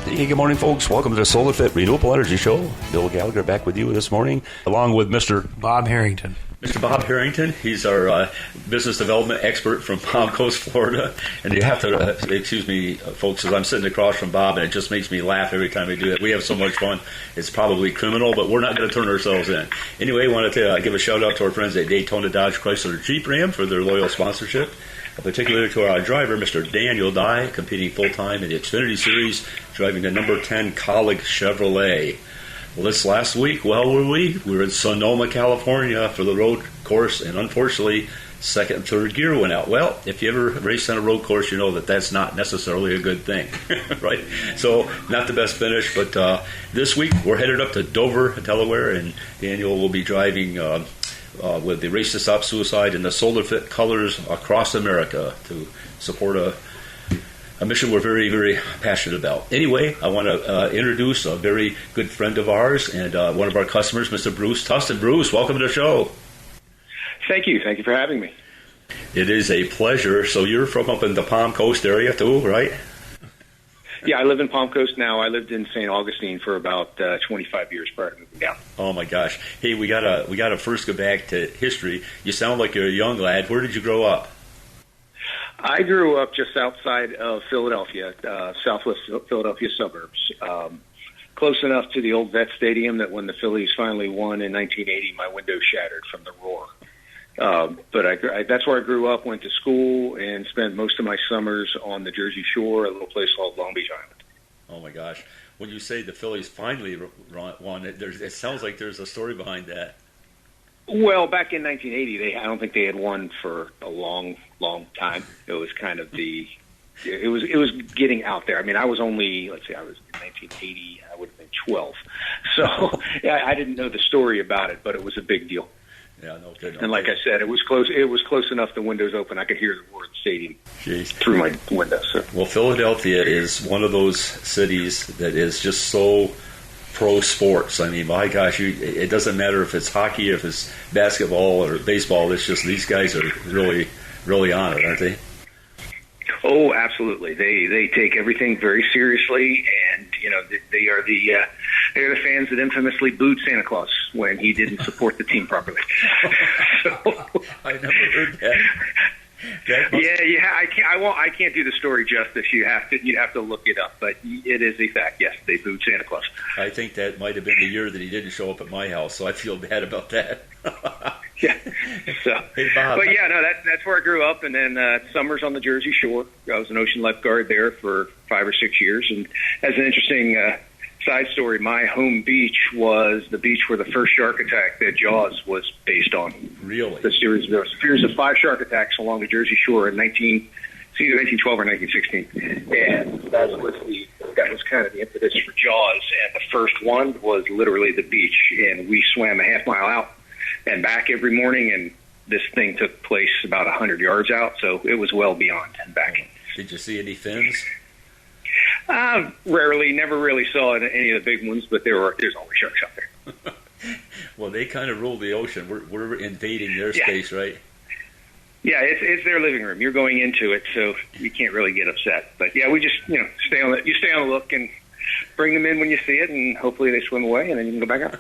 Hey, good morning, folks. Welcome to the Solar Fit Renewable Energy Show. Bill Gallagher back with you this morning, along with Mr. Bob Harrington. Mr. Bob Harrington. He's our business development expert from Palm Coast, Florida. And you have to, excuse me, folks, as I'm sitting across from Bob, and it just makes me laugh every time we do it. We have so much fun. It's probably criminal, but we're not going to turn ourselves in. Anyway, I wanted to give a shout-out to our friends at Daytona Dodge Chrysler Jeep Ram for their loyal sponsorship. Particularly to our driver, Mr. Daniel Dye, competing full-time in the Xfinity Series, driving the number 10 Colleague Chevrolet. Well, this last week, where were we? We were in Sonoma, California for the road course, and unfortunately, second and third gear went out. Well, if you ever race on a road course, you know that that's not necessarily a good thing, right? So, not the best finish, but this week, we're headed up to Dover, Delaware, and Daniel will be driving with the Race to Stop Suicide and the Solar Fit Colors across America to support a mission we're very, very passionate about. Anyway, I want to introduce a very good friend of ours and one of our customers, Mr. Bruce Tustin. Bruce, welcome to the show. Thank you. Thank you for having me. It is a pleasure. So you're from up in the Palm Coast area too, right? Yeah, I live in Palm Coast now. I lived in St. Augustine for about 25 years prior to moving down. Oh my gosh! Hey, we gotta first go back to history. You sound like you're a young lad. Where did you grow up? I grew up just outside of Philadelphia, southwest Philadelphia suburbs, close enough to the old Vet Stadium that when the Phillies finally won in 1980, my window shattered from the roar. But that's where I grew up, went to school, and spent most of my summers on the Jersey Shore, a little place called Long Beach Island. Oh, my gosh. When you say the Phillies finally won, it sounds like there's a story behind that. Well, back in 1980, I don't think they had won for a long, long time. It was kind of it was getting out there. I mean, I was only, let's see, I was in 1980, I would have been 12. So yeah, I didn't know the story about it, but it was a big deal. Yeah, no kidding. And like I said, it was close. It was close enough. The windows open. I could hear the word stadium through my window. So. Well, Philadelphia is one of those cities that is just so pro sports. I mean, my gosh, it doesn't matter if it's hockey, if it's basketball or baseball. It's just these guys are really, really on it, aren't they? Oh, absolutely. They take everything very seriously, and they're the fans that infamously booed Santa Claus when he didn't support the team properly. So, I never heard that. I can't do the story justice. You'd have to look it up, but it is a fact. Yes, they booed Santa Claus. I think that might have been the year that he didn't show up at my house, so I feel bad about that. Yeah. So, hey, Bob, but yeah, no, that's where I grew up, and then summers on the Jersey Shore. I was an ocean lifeguard there for 5 or 6 years, and as an interesting side story, my home beach was the beach where the first shark attack that Jaws was based on. Really? There was a series of 5 shark attacks along the Jersey Shore in either 1912 or 1916, and that was kind of the impetus for Jaws. And the first one was literally the beach, and we swam a half mile out and back every morning, and this thing took place about 100 yards out, so it was well beyond and back. Did you see any fins? Rarely, never really saw any of the big ones, but there's always sharks out there. Well, they kind of rule the ocean. We're invading their space, right? Yeah, it's their living room. You're going into it, so you can't really get upset. But yeah, we just stay on the look and bring them in when you see it, and hopefully they swim away, and then you can go back out.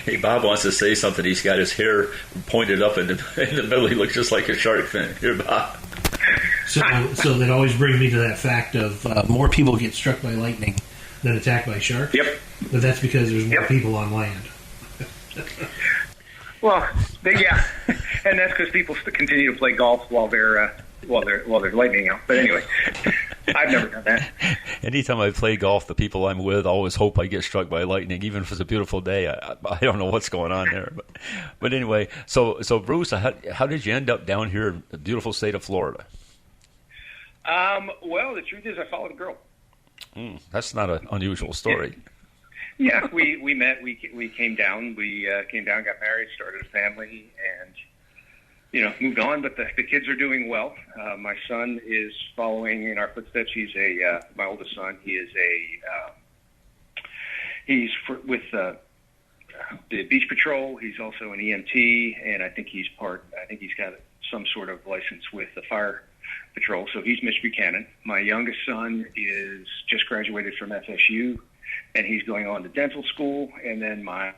Hey, Bob wants to say something. He's got his hair pointed up in the middle. He looks just like a shark fin. Here, Bob. So that always brings me to that fact of more people get struck by lightning than attacked by sharks. Yep. But that's because there's more people on land. Well, yeah, and that's because people continue to play golf while there's lightning out. But anyway, I've never done that. Anytime I play golf, the people I'm with always hope I get struck by lightning, even if it's a beautiful day. I don't know what's going on there, but anyway. So Bruce, how did you end up down here in the beautiful state of Florida? Well, the truth is, I followed a girl. That's not an unusual story. Yeah, we met. We came down. We came down, got married, started a family, and moved on. But the kids are doing well. My son is following in our footsteps. He's my oldest son. He is with the Beach Patrol. He's also an EMT, and I think he's got some sort of license with the fire patrol. So he's Mitch Buchanan. My youngest son is just graduated from FSU, and he's going on to dental school. And then my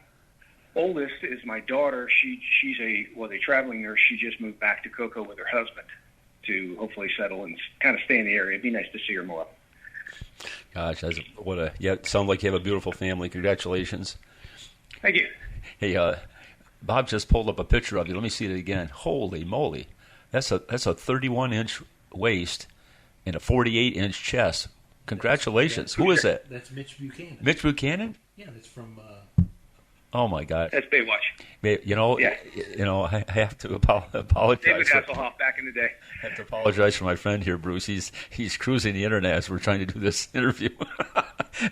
oldest is my daughter. She's a traveling nurse. She just moved back to Cocoa with her husband to hopefully settle and kind of stay in the area. It'd be nice to see her more. Gosh, it sounds like you have a beautiful family. Congratulations. Thank you. Hey, Bob just pulled up a picture of you. Let me see it again. Holy moly. That's a 31-inch waist and a 48-inch chest. Congratulations. Who is that? That's Mitch Buchanan. Mitch Buchanan? Yeah, that's from... Oh, my God. That's Baywatch. I have to apologize. David Hasselhoff back in the day. I have to apologize for my friend here, Bruce. He's cruising the internet as we're trying to do this interview.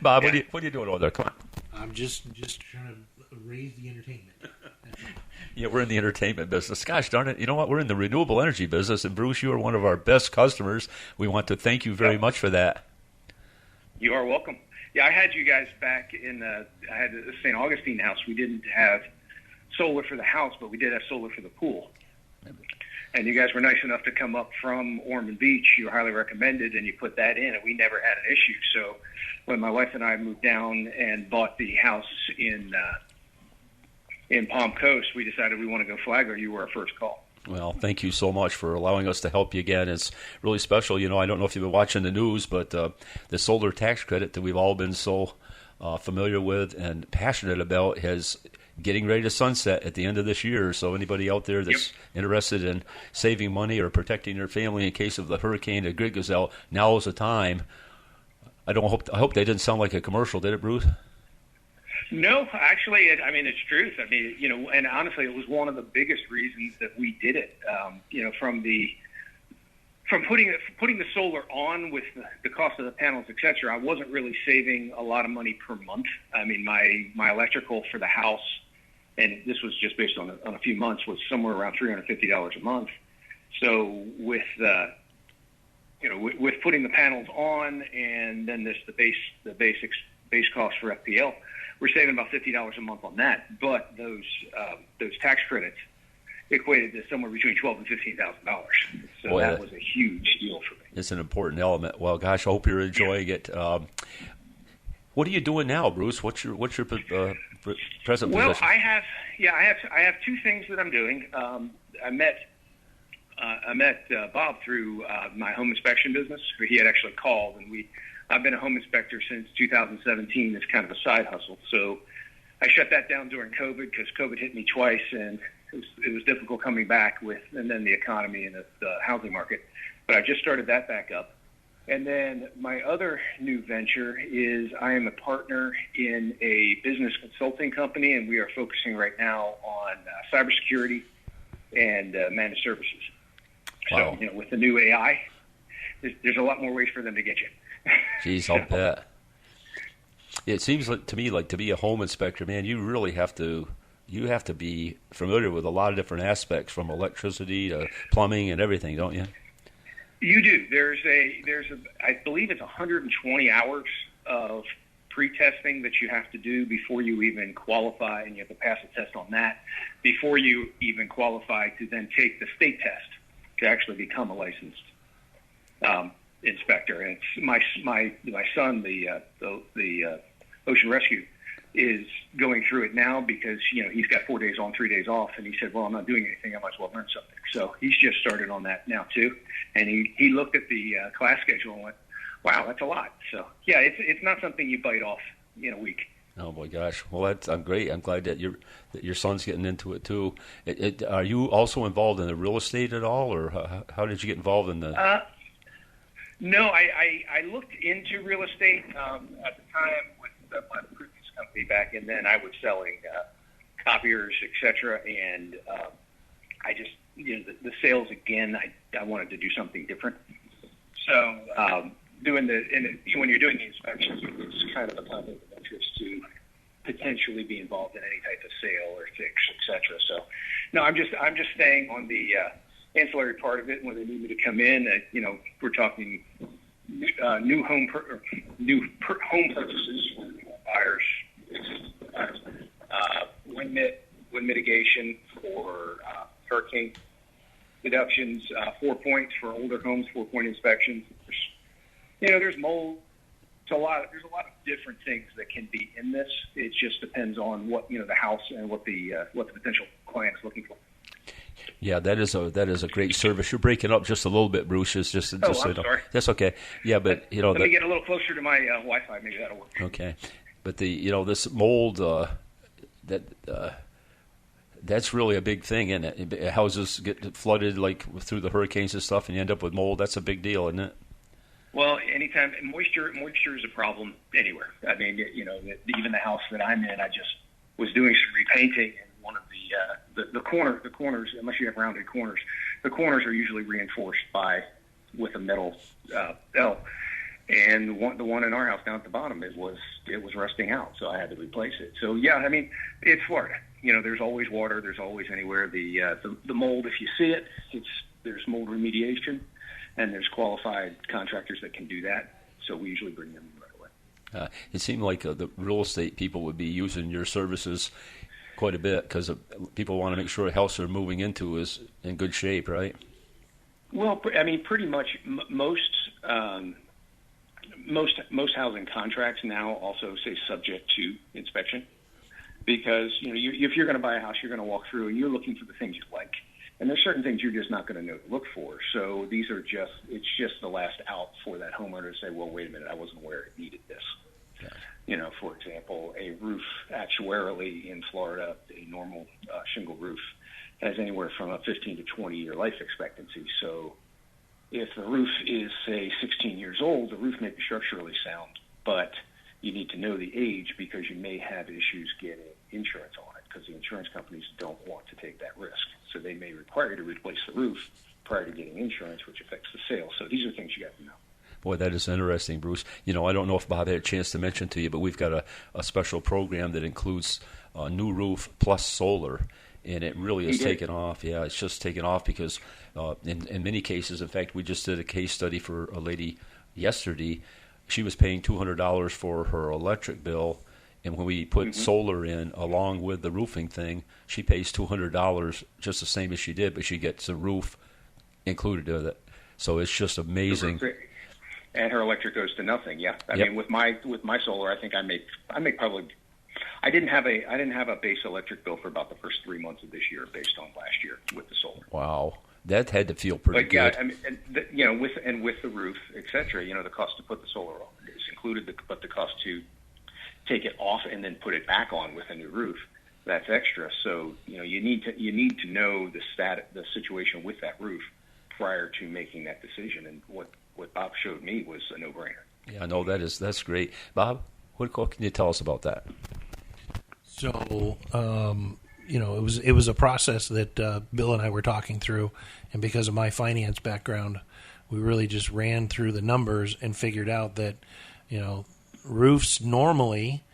Bob, Yeah. what are you doing over there? Come on. I'm just trying to raise the entertainment. Yeah, we're in the entertainment business. Gosh darn it. You know what? We're in the renewable energy business, and Bruce, you are one of our best customers. We want to thank you very much for that. You are welcome. Yeah, I had you guys back in I had the St. Augustine house. We didn't have solar for the house, but we did have solar for the pool. And you guys were nice enough to come up from Ormond Beach. You were highly recommended, and you put that in, and we never had an issue. So when my wife and I moved down and bought the house in Palm Coast, we decided we want to go Flagler. You were our first call. Well, thank you so much for allowing us to help you again. It's really special. I don't know if you've been watching the news, but the solar tax credit that we've all been so familiar with and passionate about is getting ready to sunset at the end of this year. So anybody out there that's interested in saving money or protecting their family in case of the hurricane that Grig goes out, now is the time. I hope they didn't sound like a commercial, did it, Bruce? No, actually, it's truth. And honestly, it was one of the biggest reasons that we did it. From putting the solar on with the cost of the panels, et cetera, I wasn't really saving a lot of money per month. My electrical for the house, and this was just based on a few months, was somewhere around $350 a month. So with putting the panels on, and then the base cost for FPL, we're saving about $50 a month on that. But those tax credits equated to somewhere between $12,000 and $15,000. So Boy, that was a huge deal for me. It's an important element. Well, gosh, I hope you're enjoying it. What are you doing now, Bruce? What's your present position? Well, I have two things that I'm doing. I met Bob through my home inspection business. He had actually called, and I've been a home inspector since 2017 as kind of a side hustle. So I shut that down during COVID because COVID hit me twice, and it was difficult coming back and then the economy and the housing market. But I just started that back up. And then my other new venture is I am a partner in a business consulting company, and we are focusing right now on cybersecurity and managed services. Wow. So, with the new AI, there's a lot more ways for them to get you. Jeez, I'll bet. It seems to me like to be a home inspector, man, you really have to be familiar with a lot of different aspects, from electricity to plumbing and everything, don't you? You do. I believe it's 120 hours of pre-testing that you have to do before you even qualify, and you have to pass a test on that before you even qualify to then take the state test to actually become a licensed inspector. And it's my son, the ocean rescue, is going through it now because he's got 4 days on, 3 days off, and he said, "Well, I'm not doing anything. I might as well learn something." So he's just started on that now too, and he looked at the class schedule and went, "Wow, that's a lot." So yeah, it's not something you bite off in a week. Oh my gosh! Well, I'm great. I'm glad that your son's getting into it too. Are you also involved in the real estate at all, or how did you get involved in the? No, I looked into real estate at the time with my previous company back, and then I was selling copiers, etc. And I just the sales again. I wanted to do something different. So when you're doing the inspections, it's kind of a conflict of interest to potentially be involved in any type of sale or fix, etc. So no, I'm just staying on the ancillary part of it. When they need me to come in, we're talking new home purchases for buyers, wind mitigation for hurricane deductions, 4 points for older homes, 4-point inspections. There's mold. There's a lot of different things that can be in this. It just depends on what the house and what the potential client is looking for. Yeah, that is a great service. You're breaking up just a little bit, Bruce. It's just I'm so sorry. That's okay. Yeah, but let me get a little closer to my Wi-Fi. Maybe that'll work. Okay, but this mold that's really a big thing, isn't it? Houses get flooded like through the hurricanes and stuff, and you end up with mold. That's a big deal, isn't it? Well, anytime moisture is a problem anywhere. I mean, even the house that I'm in, I just was doing some repainting, and one of the corners, unless you have rounded corners, the corners are usually reinforced with a metal L. And the one in our house down at the bottom, it was rusting out, so I had to replace it. So yeah, I mean, it's Florida. There's always water. There's always anywhere the mold. If you see it, there's mold remediation. And there's qualified contractors that can do that, so we usually bring them right away. It seemed like the real estate people would be using your services quite a bit because people want to make sure a house they're moving into is in good shape, right? Well, I mean, pretty much most housing contracts now also say subject to inspection because if you're going to buy a house, you're going to walk through and you're looking for the things you like. And there's certain things you're just not going to know to look for. So it's just the last out for that homeowner to say, well, wait a minute, I wasn't aware it needed this. Yeah. For example, a roof actuarially in Florida, a normal shingle roof has anywhere from a 15 to 20 year life expectancy. So if the roof is, say, 16 years old, the roof may be structurally sound, but you need to know the age because you may have issues getting insurance on it because the insurance companies don't want to take that risk. So they may require you to replace the roof prior to getting insurance, which affects the sale. So these are things you got to know. Boy, that is interesting, Bruce. I don't know if Bob had a chance to mention to you, but we've got a special program that includes a new roof plus solar, and it really is taken off. Yeah, it's just taken off because in many cases, in fact, we just did a case study for a lady yesterday. She was paying $200 for her electric bill, and when we put solar in along with the roofing thing, she pays $200 just the same as she did, but she gets a roof included with it. So it's just amazing. And her electric goes to nothing. Yeah, I mean, with my solar, I think I make probably. I didn't have a base electric bill for about the first 3 months of this year, based on last year with the solar. Wow, that had to feel pretty good. Yeah, I mean, with the roof, etc. The cost to put the solar on is included, but the cost to take it off and then put it back on with a new roof, that's extra. So you need to know the situation with that roof prior to making that decision. And what Bob showed me was a no-brainer. Yeah, no, that's great. Bob, what can you tell us about that? So, it was a process that Bill and I were talking through, and because of my finance background, we really just ran through the numbers and figured out that, roofs normally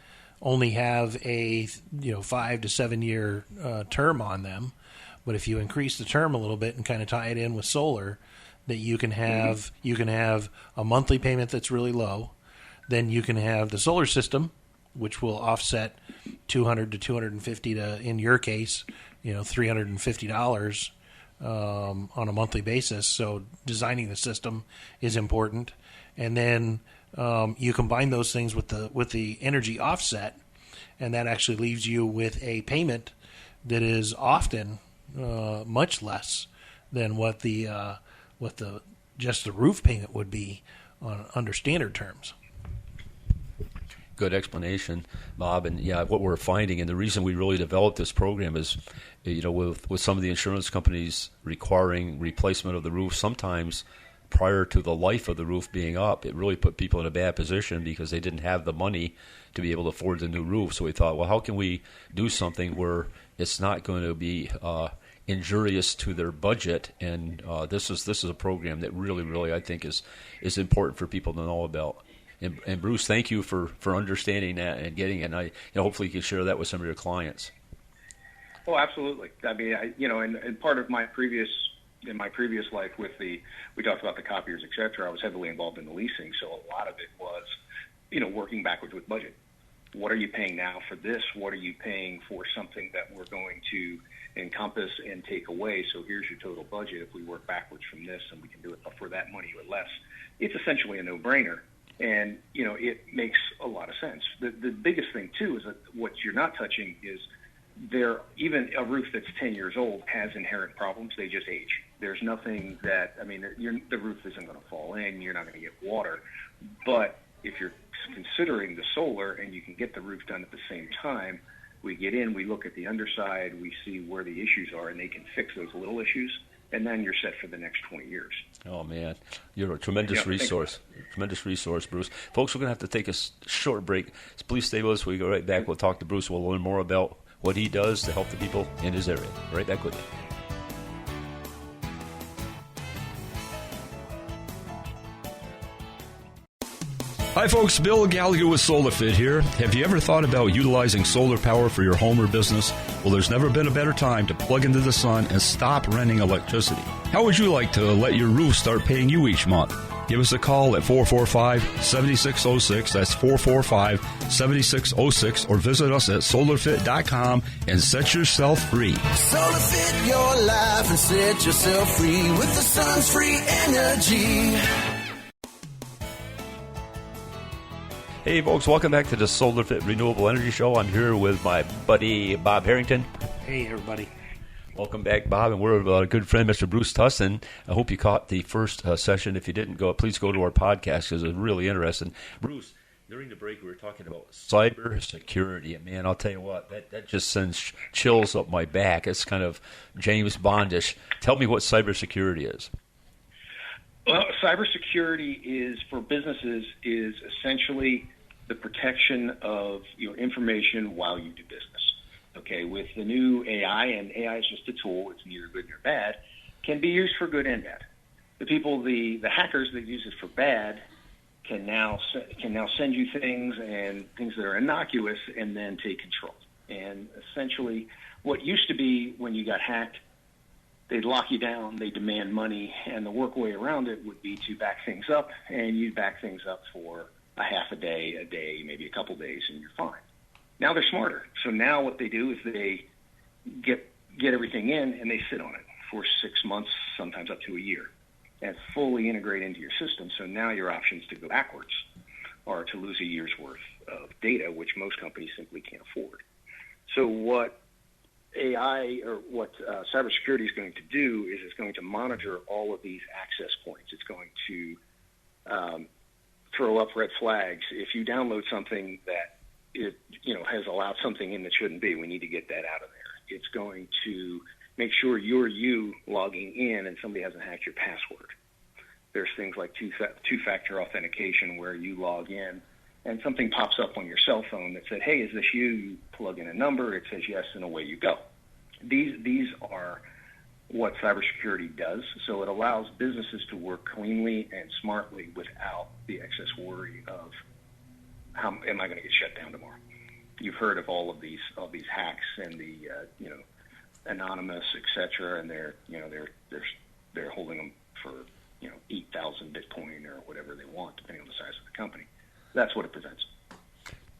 only have a 5 to 7 year term on them, but if you increase the term a little bit and kind of tie it in with solar, that you can have a monthly payment that's really low, then you can have the solar system, which will offset $200 to $250 to, in your case, $350 on a monthly basis. So designing the system is important, and then you combine those things with the energy offset, and that actually leaves you with a payment that is often much less than what just the roof payment would be under standard terms. Good explanation, Bob. And yeah, what we're finding, and the reason we really developed this program is, with some of the insurance companies requiring replacement of the roof, sometimes prior to the life of the roof being up, it really put people in a bad position because they didn't have the money to be able to afford the new roof. So we thought, well, how can we do something where it's not going to be injurious to their budget? And this is a program that really I think is important for people to know about. And Bruce, thank you for understanding that and getting it. And I hopefully you can share that with some of your clients. Oh, absolutely. I mean, and part of my previous life we talked about the copiers, et cetera. I was heavily involved in the leasing, so a lot of it was, working backwards with budget. what are you paying now for this? What are you paying for something that we're going to encompass and take away? So here's your total budget. If we work backwards from this and we can do it for that money or less, it's essentially a no-brainer. And, it makes a lot of sense. The biggest thing, too, is that what you're not touching is even a roof that's 10 years old has inherent problems. They just age. There's nothing that, the roof isn't going to fall in. You're not going to get water. But if you're considering the solar and you can get the roof done at the same time, we get in, we look at the underside, we see where the issues are, and they can fix those little issues, and then you're set for the next 20 years. Oh, man. You're a tremendous resource. Tremendous resource, Bruce. Folks, we're going to have to take a short break. So please stay with us. When we go right back, we'll talk to Bruce. We'll learn more about what he does to help the people in his area. Right back with you. Hi folks, Bill Gallagher with SolarFit here. Have you ever thought about utilizing solar power for your home or business? Well, there's never been a better time to plug into the sun and stop renting electricity. How would you like to let your roof start paying you each month? Give us a call at 445-7606. That's 445-7606, or visit us at solarfit.com and set yourself free. SolarFit your life and set yourself free with the sun's free energy. Hey folks, welcome back to the SolarFit Renewable Energy Show. I'm here with my buddy Bob Harrington. Hey everybody. Welcome back, Bob, and we're with our good friend, Mr. Bruce Tussin. I hope you caught the first session. If you didn't go, please go to our podcast because it's really interesting. Bruce, during the break, we were talking about cyber security, and man, I'll tell you what, that just sends chills up my back. It's kind of James Bondish. Tell me what cyber security is. Well, cybersecurity is for businesses is essentially the protection of your information while you do business. Okay, with the new AI, and AI is just a tool; it's neither good nor bad, can be used for good and bad. The hackers that use it for bad can now send you things that are innocuous and then take control. And essentially, what used to be when you got hacked, they'd lock you down, they demand money, and the work way around it would be to back things up, and you'd back things up for a half a day, maybe a couple days, and you're fine. Now they're smarter. So now what they do is they get everything in, and they sit on it for 6 months, sometimes up to a year, and fully integrate into your system. So now your options to go backwards are to lose a year's worth of data, which most companies simply can't afford. So what AI or what cybersecurity is going to do is it's going to monitor all of these access points. It's going to throw up red flags. If you download something that has allowed something in that shouldn't be, we need to get that out of there. It's going to make sure you're you logging in and somebody hasn't hacked your password. There's things like two-factor authentication where you log in and something pops up on your cell phone that said, hey, is this you? You plug in a number, it says yes, and away you go. These are what cybersecurity does. So it allows businesses to work cleanly and smartly without the excess worry of how am I going to get shut down tomorrow. You've heard of all of these hacks and the anonymous, etc., and they're holding them for 8,000 Bitcoin or whatever they want, depending on the size of the company. That's what it prevents.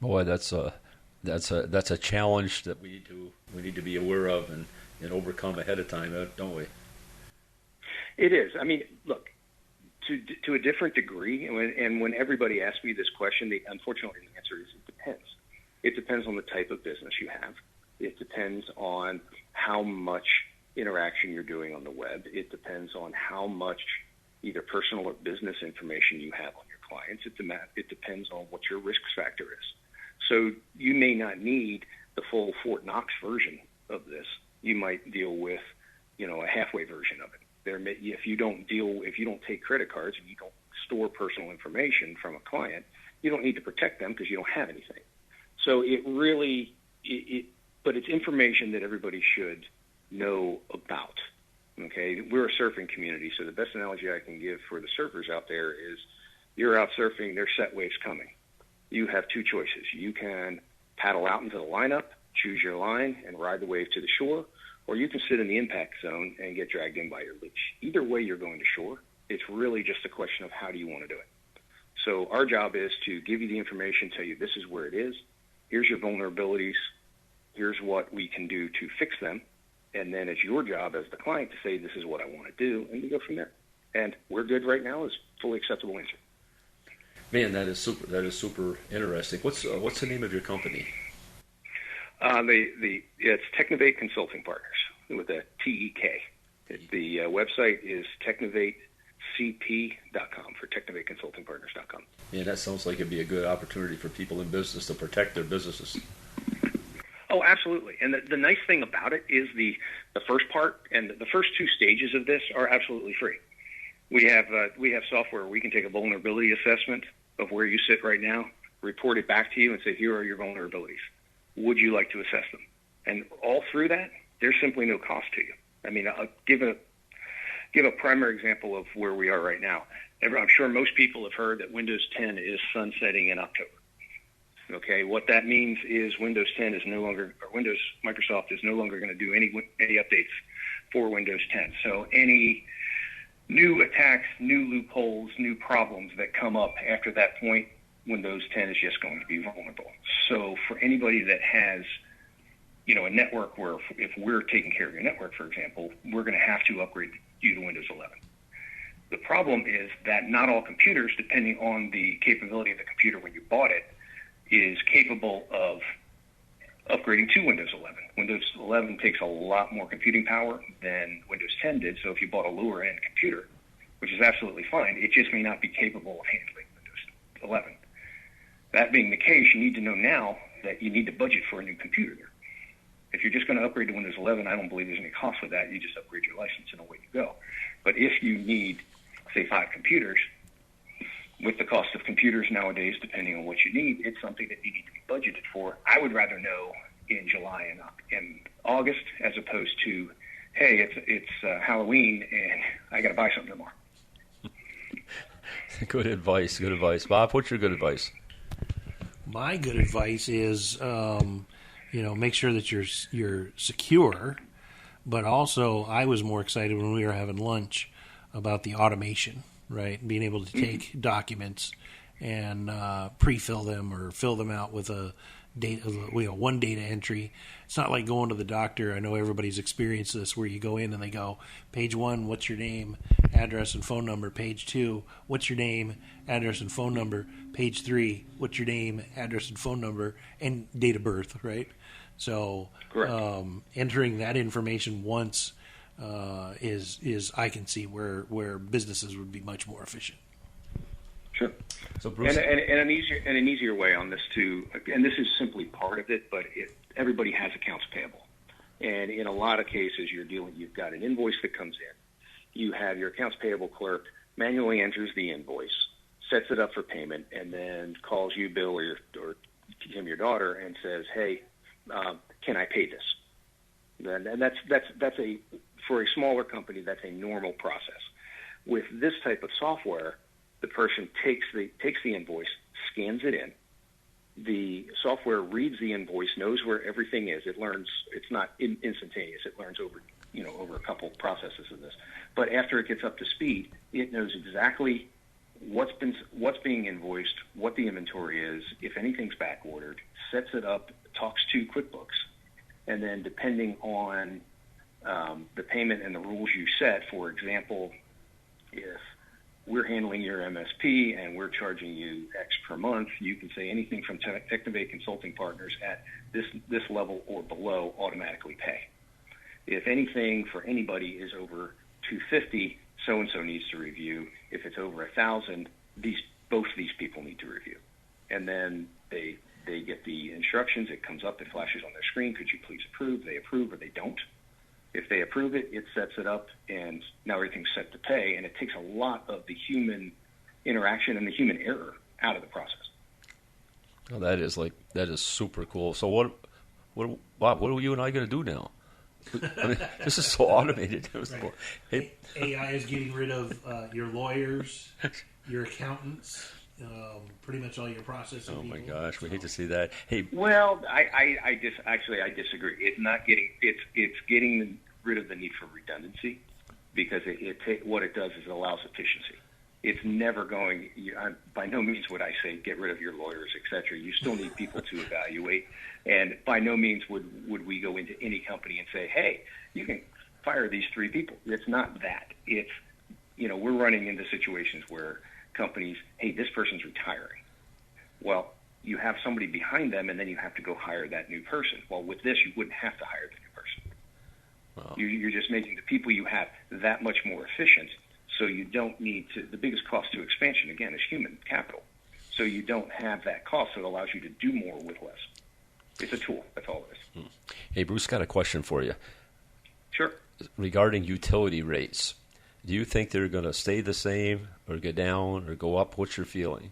Boy, that's a challenge that we need to be aware of and overcome ahead of time, don't we? It is. I mean, look, to a different degree, and when everybody asks me this question, unfortunately the answer is it depends. It depends on the type of business you have. It depends on how much interaction you're doing on the web. It depends on how much either personal or business information you have on your clients. It depends on what your risk factor is. So you may not need the full Fort Knox version of this. You might deal with, a halfway version of it. If you don't take credit cards and you don't store personal information from a client, you don't need to protect them because you don't have anything. So but it's information that everybody should know about. Okay, we're a surfing community, so the best analogy I can give for the surfers out there is you're out surfing, there's set waves coming. You have two choices. You can paddle out into the lineup, choose your line, and ride the wave to the shore, or you can sit in the impact zone and get dragged in by your leash. Either way, you're going to shore. It's really just a question of how do you want to do it. So our job is to give you the information, tell you this is where it is, here's your vulnerabilities, here's what we can do to fix them, and then it's your job as the client to say, this is what I want to do, and we go from there. And we're good right now is fully acceptable answer. Man, that is super. That is super interesting. What's the name of your company? It's Technovate Consulting Partners with a TEK. The website is technovatecp.com for technovateconsultingpartners.com. Yeah, that sounds like it'd be a good opportunity for people in business to protect their businesses. Oh, absolutely. And the nice thing about it is the first part and the first two stages of this are absolutely free. We have software where we can take a vulnerability assessment of where you sit right now, report it back to you, and say, here are your vulnerabilities. Would you like to assess them? And all through that, there's simply no cost to you. I mean, I'll give a primary example of where we are right now. I'm sure most people have heard that Windows 10 is sunsetting in October. Okay, what that means is Microsoft is no longer going to do any updates for Windows 10. So any new attacks, new loopholes, new problems that come up after that point, Windows 10 is just going to be vulnerable. So for anybody that has, a network where if we're taking care of your network, for example, we're going to have to upgrade you to Windows 11. The problem is that not all computers, depending on the capability of the computer when you bought it, is capable of upgrading to Windows 11. Windows 11 takes a lot more computing power than Windows 10 did, so if you bought a lower-end computer, which is absolutely fine, it just may not be capable of handling Windows 11. That being the case, you need to know now that you need to budget for a new computer. If you're just going to upgrade to Windows 11, I don't believe there's any cost with that. You just upgrade your license and away you go. But if you need, say, 5 computers, with the cost of computers nowadays, depending on what you need, it's something that you need to be budgeted for. I would rather know in July and August as opposed to, hey, it's Halloween and I got to buy something tomorrow. Good advice. Good advice. Bob, what's your good advice? My good advice is, make sure that you're secure, but also I was more excited when we were having lunch about the automation, right? Being able to take documents and pre-fill them or fill them out with a data, one data entry. It's not like going to the doctor. I know everybody's experienced this where you go in and they go, page 1, what's your name, address, and phone number. Page 2, what's your name, address, and phone number. Page 3, what's your name, address, and phone number, and date of birth, right? So entering that information once is I can see where businesses would be much more efficient. Sure. So Bruce, and an easier way on this too, and this is simply part of it, but everybody has accounts payable, and in a lot of cases you've got an invoice that comes in, you have your accounts payable clerk manually enters the invoice, sets it up for payment, and then calls you, Bill, or Tim, your daughter, and says, hey, can I pay this? And that's for a smaller company, that's a normal process. With this type of software, the person takes the invoice, scans it in. The software reads the invoice, knows where everything is. It learns. It's not instantaneous. It learns over a couple processes of this. But after it gets up to speed, it knows exactly what's being invoiced, what the inventory is, if anything's back ordered, sets it up, talks to QuickBooks, and then depending on the payment and the rules you set, for example, if we're handling your MSP and we're charging you X per month, you can say anything from Technovate Consulting Partners at this level or below automatically pay. If anything for anybody is over $250, so-and-so needs to review. If it's over $1,000, both these people need to review. And then they get the instructions. It comes up. It flashes on their screen. Could you please approve? They approve or they don't. If they approve it, it sets it up, and now everything's set to pay, and it takes a lot of the human interaction and the human error out of the process. Oh, that is super cool. So what are you and I going to do now? I mean, this is so automated. Right. Hey, AI is getting rid of your lawyers, your accountants, pretty much all your processing. Oh my people. gosh, we hate to see that. Hey, well, I disagree. It's not getting. It's getting rid of the need for redundancy, because what it does is it allows efficiency. it's never going. By no means would I say get rid of your lawyers, etc. You still need people to evaluate, and by no means would we go into any company and say, hey, you can fire these 3 people. It's not that. It's, we're running into situations where companies, hey, this person's retiring. Well, you have somebody behind them, and then you have to go hire that new person. Well, with this, you wouldn't have to hire the new person. Wow. You're just making the people you have that much more efficient, so you don't need to. The biggest cost to expansion, again, is human capital. So you don't have that cost, so it allows you to do more with less. It's a tool. That's all it is. Hey, Bruce, got a question for you. Sure. Regarding utility rates, do you think they're going to stay the same or go down or go up? What's your feeling?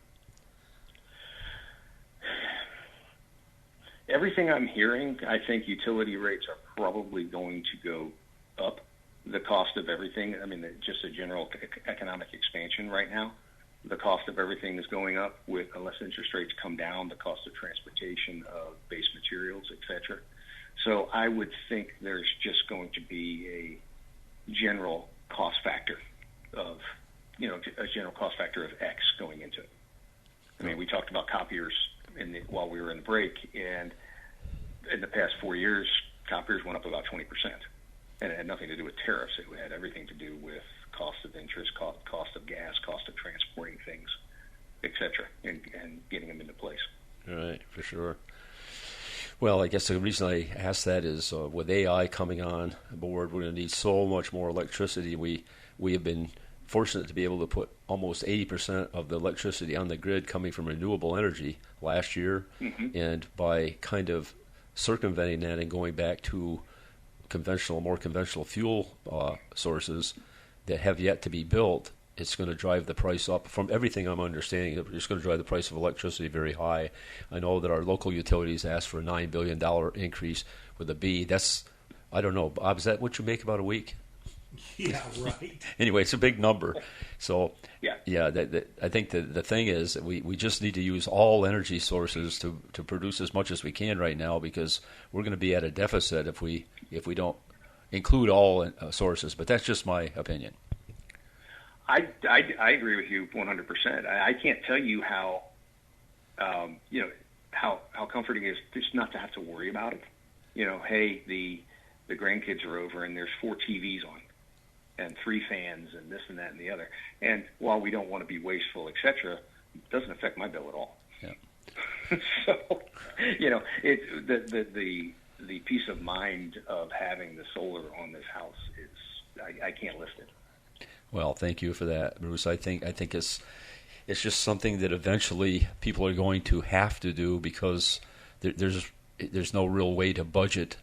Everything I'm hearing, I think utility rates are probably going to go up. The cost of everything, just a general economic expansion right now, the cost of everything is going up. Unless interest rates come down, the cost of transportation, of base materials, etc. So I would think there's just going to be a general cost factor of, a general cost factor of X going into it. We talked about copiers while we were in the break, and in the past 4 years, copiers went up about 20%. And it had nothing to do with tariffs. It had everything to do with cost of interest, cost of gas, cost of transporting things, et cetera, and getting them into place. All right, for sure. Well, I guess the reason I asked that is with AI coming on board, we're going to need so much more electricity. We have been fortunate to be able to put almost 80% of the electricity on the grid coming from renewable energy last year. Mm-hmm. And by kind of circumventing that and going back to more conventional fuel sources that have yet to be built, it's going to drive the price up. From everything I'm understanding, it's going to drive the price of electricity very high. I know that our local utilities asked for a $9 billion increase with a B. That's, I don't know, Bob, is that what you make about a week? Yeah, right. Anyway, it's a big number. So, yeah, I think the thing is that we just need to use all energy sources to produce as much as we can right now, because we're going to be at a deficit if we don't include all sources. But that's just my opinion. I agree with you 100%. I can't tell you how how comforting it is just not to have to worry about it. Hey, the grandkids are over and there's 4 TVs on and 3 fans and this and that and the other. And while we don't want to be wasteful, etc., it doesn't affect my bill at all. Yeah. So, the peace of mind of having the solar on this house is I can't list it. Well, thank you for that, Bruce. I think it's just something that eventually people are going to have to do, because there's no real way to budget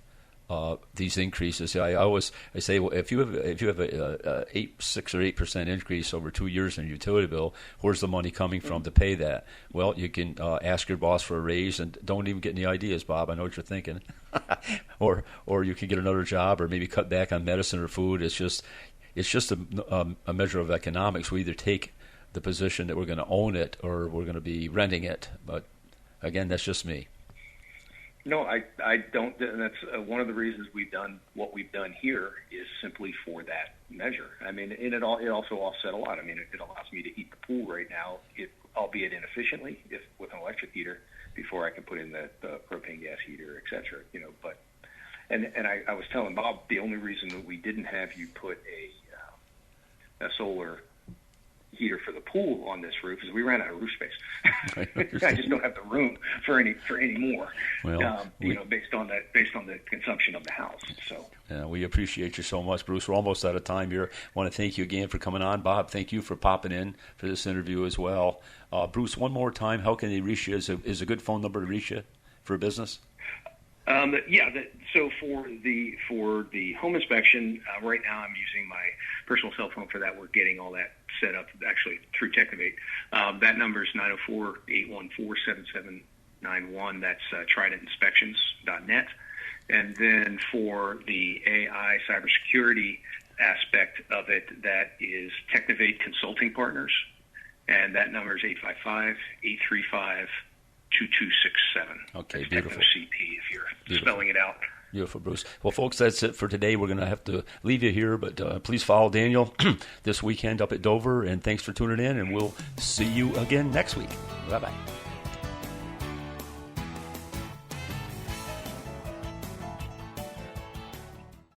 these increases. I say, well, if you have a 6 or 8% increase over 2 years in your utility bill, where's the money coming from to pay that? Well, you can ask your boss for a raise, and don't even get any ideas, Bob. I know what you're thinking. or you can get another job, or maybe cut back on medicine or food. It's just a measure of economics. We either take the position that we're going to own it or we're going to be renting it. But again, that's just me. No, I don't, and that's one of the reasons we've done what we've done here is simply for that measure. And it also offset a lot. It allows me to heat the pool right now, albeit inefficiently, with an electric heater, before I can put in the propane gas heater, et cetera. But I was telling Bob, the only reason that we didn't have you put a solar heater for the pool on this roof is we ran out of roof space. I just don't have the room for any more. Well, based on the consumption of the house. So we appreciate you so much, Bruce. We're almost out of time here. I want to thank you again for coming on, Bob. Thank you for popping in for this interview as well. Bruce, one more time, how can they reach you? Is a good phone number to reach you for business? So for the home inspection, right now I'm using my personal cell phone for that. We're getting all that set up actually through Technovate. That number is 904-814-7791. That's tridentinspections.net. And then for the AI cybersecurity aspect of it, that is Technovate Consulting Partners. And that number is 855-835-2267. Okay, That's beautiful. TechnoCP if you're spelling it out Beautiful, Bruce. Well, folks, that's it for today. We're going to have to leave you here, but please follow Daniel this weekend up at Dover, and thanks for tuning in, and we'll see you again next week. Bye-bye.